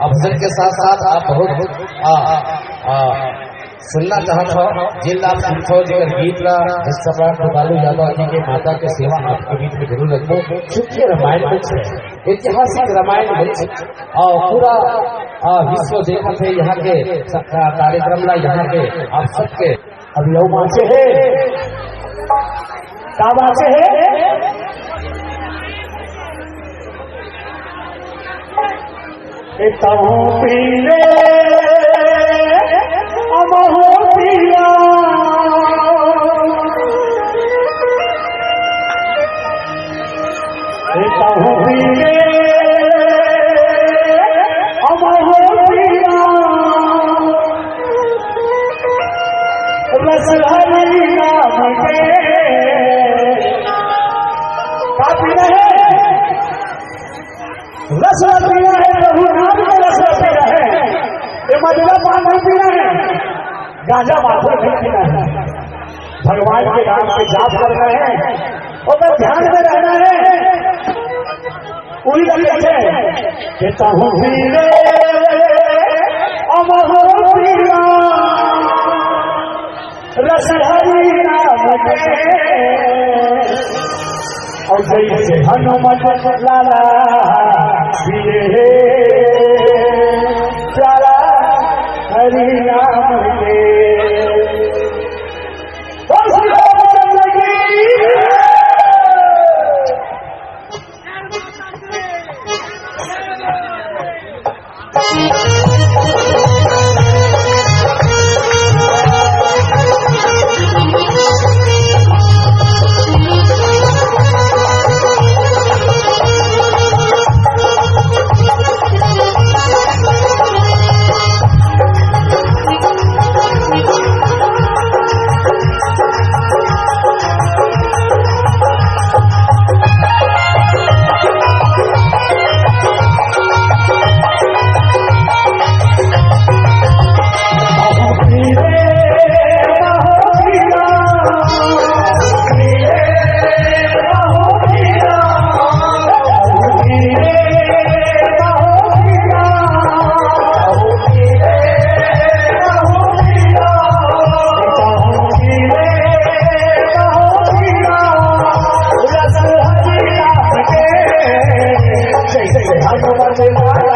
अफजल के साथ साथ आप बहुत सुनना चाहत हो जिन आप सुनते हो जेकर गीत ला जिस सम्राट लालू यादव जी के माता के सेवा आपके बीच में जरूर रखो। चूंकि रामायण वृक्ष है, ऐतिहासिक रामायण वृक्ष और पूरा विश्व देखा थे यहाँ के कार्यक्रम ला, यहाँ के आप सबके अब यौ बाँचे है का बाँचे है पीले अमहो पिया पीले अमहो पिया रस हरि नाम के काफी रहे रस पिया है प्रभु नाम के रस पिया है, ये मधुरा पान नहीं पीना है, गांजा माथुर नहीं पीना है, भगवान के नाम से जाप कर रहे हैं और तो ध्यान में रहना है। पूरी तरीके से पीले अमहो पिया रस हरि नाम के और जैसे हनुमत लाला पिए प्यारा हरि नाम के Hãy subscribe cho kênh Ghiền Mì Gõ để không bỏ lỡ